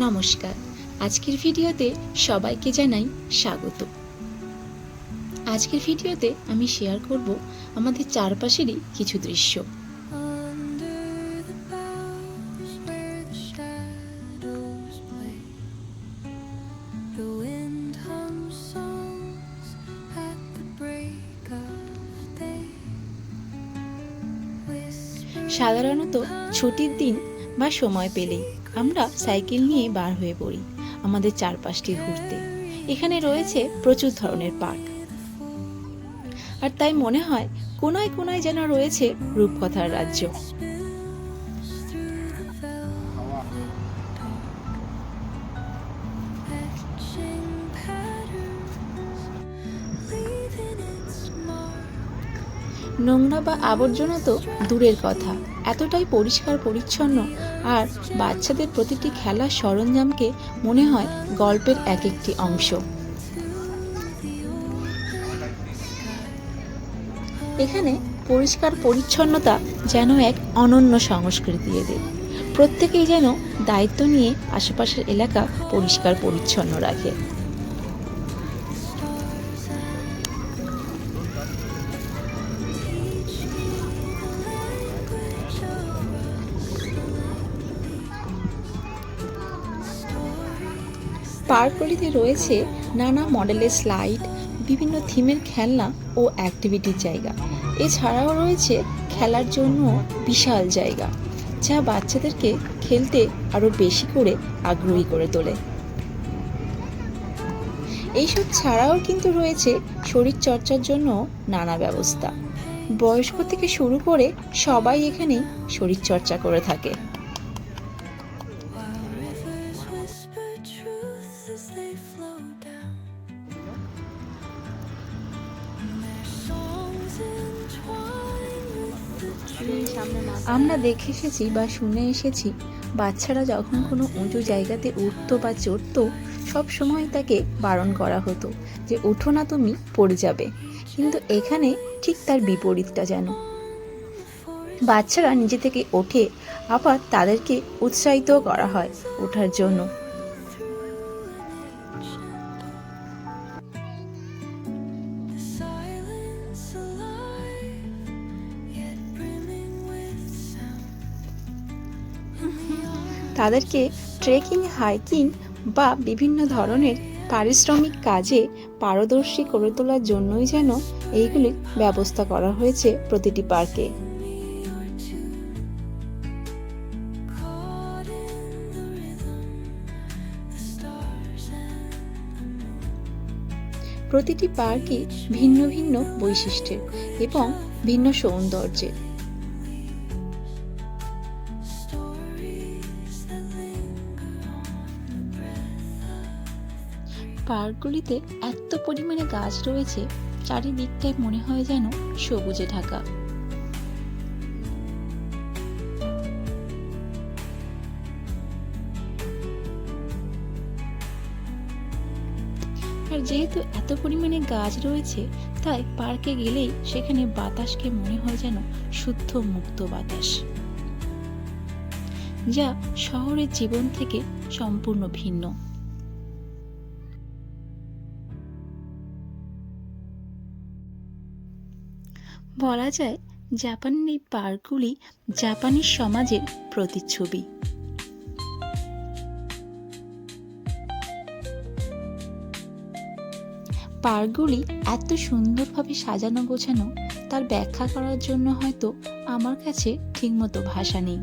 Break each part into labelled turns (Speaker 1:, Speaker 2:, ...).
Speaker 1: নমস্কার। আজকের ভিডিওতে সবাইকে জানাই স্বাগত। আজকের ভিডিওতে আমি শেয়ার করব আমাদের চারপাশেরই কিছু দৃশ্য। সাধারণত ছুটির দিন বা সময় পেলেই আমরা সাইকেল নিয়ে বার হয়ে পড়ি আমাদের চারপাশটি ঘুরতে। এখানে রয়েছে প্রচুর ধরনের পার্ক, আর তাই মনে হয় কোনায় কোনায় যেন রয়েছে রূপকথার রাজ্য। নোংরা বা আবর্জনা তো দূরের কথা, এতটাই পরিষ্কার পরিচ্ছন্ন, আর বাচ্চাদের প্রতিটি খেলার সরঞ্জামকে মনে হয় গল্পের এক একটি অংশ। এখানে পরিষ্কার পরিচ্ছন্নতা যেন এক অনন্য সংস্কৃতি। এদের প্রত্যেকেই যেন দায়িত্ব নিয়ে আশেপাশের এলাকা পরিষ্কার পরিচ্ছন্ন রাখে। পার্কগুলিতে রয়েছে নানা মডেলের স্লাইড, বিভিন্ন থিমের খেলনা ও অ্যাক্টিভিটির জায়গা। এছাড়াও রয়েছে খেলার জন্য বিশাল জায়গা, যা বাচ্চাদেরকে খেলতে আরও বেশি করে আগ্রহী করে তোলে। এইসব ছাড়াও কিন্তু রয়েছে শরীর চর্চার জন্য নানা ব্যবস্থা। বয়স্ক থেকে শুরু করে সবাই এখানেই শরীর চর্চা করে থাকে। আমরা দেখে এসেছি বা শুনে এসেছি, বাচ্চারা যখন কোনো উঁচু জায়গাতে উঠতো বা চড়তো, সব সময় তাকে বারণ করা হতো যে ওঠো না, তুমি পড়ে যাবে। কিন্তু এখানে ঠিক তার বিপরীতটা যেন। বাচ্চারা নিজে থেকে ওঠে, আবার তাদেরকে উৎসাহিতও করা হয় ওঠার জন্য। তাদেরকে ট্রেকিং, হাইকিং বা বিভিন্ন ধরনের পারিশ্রমিক কাজে পারদর্শী করে তোলার জন্যই যেন এইগুলির ব্যবস্থা করা হয়েছে প্রতিটি পার্কে। প্রতিটি পার্কই ভিন্ন ভিন্ন বৈশিষ্ট্যের এবং ভিন্ন সৌন্দর্যের। পার্কগুলিতে এত পরিমাণে গাছ রয়েছে, চারিদিকটাই মনে হয় যেন সবুজে ঢাকা। আর যেহেতু এত পরিমাণে গাছ রয়েছে, তাই পার্কে গেলেই সেখানে বাতাসকে মনে হয় যেন শুদ্ধ মুক্ত বাতাস, যা শহরের জীবন থেকে সম্পূর্ণ ভিন্ন। বলা যায় জাপানের এই পার্কগুলি জাপানিজ সমাজের প্রতিচ্ছবি। পার্কগুলি এত সুন্দরভাবে সাজানো গোছানো, তার ব্যাখ্যা করার জন্য হয়তো আমার কাছে ঠিকমতো ভাষা নেই।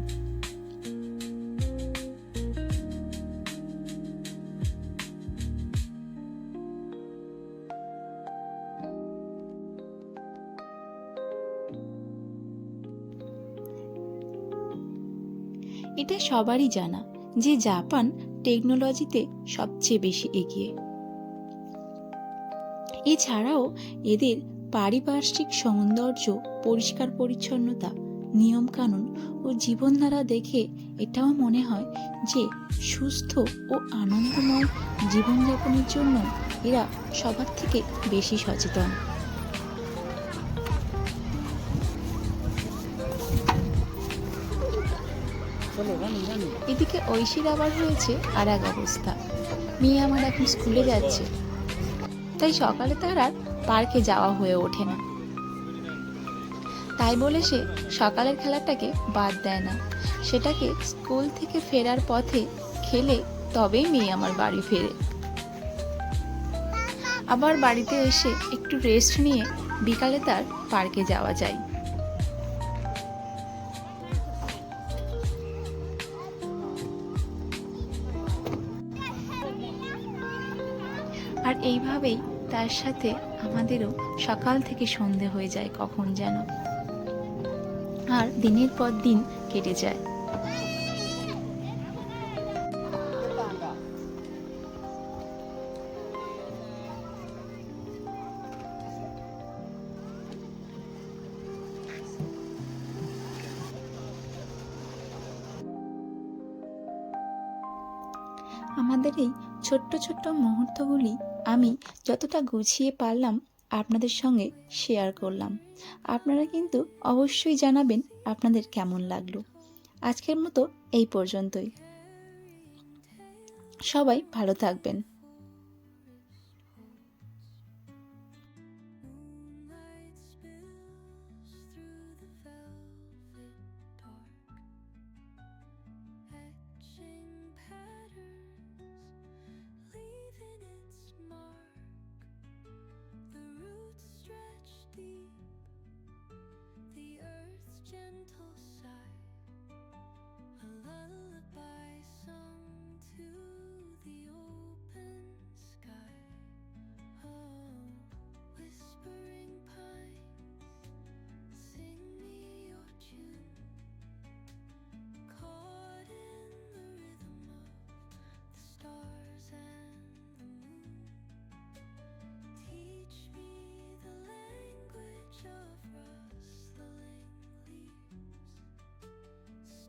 Speaker 1: এটা সবারই জানা যে জাপান টেকনোলজিতে সবচেয়ে বেশি এগিয়ে। এছাড়াও এদের পারিপার্শ্বিক সৌন্দর্য, পরিষ্কার পরিচ্ছন্নতা, নিয়ম কানুন ও জীবনধারা দেখে এটাও মনে হয় যে সুস্থ ও আনন্দময় জীবনযাপনের জন্য এরা সবার থেকে বেশি সচেতন। এদিকে ঐশীর আবার হয়েছে আর এক অবস্থা। মেয়ে আমার এখন স্কুলে যাচ্ছে, তাই সকালে তার আর পার্কে যাওয়া হয়ে ওঠে না। তাই বলে সে সকালের খেলাটাকে বাদ দেয় না, সেটাকে স্কুল থেকে ফেরার পথে খেলে তবেই মেয়ে আমার বাড়ি ফেরে। আবার বাড়িতে এসে একটু রেস্ট নিয়ে বিকালে তার পার্কে যাওয়া যায়। আর এইভাবেই তার সাথে আমাদেরও সকাল থেকে সন্ধে হয়ে যায় কখন যেন, আর দিনের পর দিন কেটে যায়। আমাদের এই ছোট্ট ছোট্ট মুহূর্তগুলি আমি যতটা গুছিয়ে পারলাম আপনাদের সঙ্গে শেয়ার করলাম। আপনারা কিন্তু অবশ্যই জানাবেন আপনাদের কেমন লাগলো। আজকের মতো এই পর্যন্তই। সবাই ভালো থাকবেন।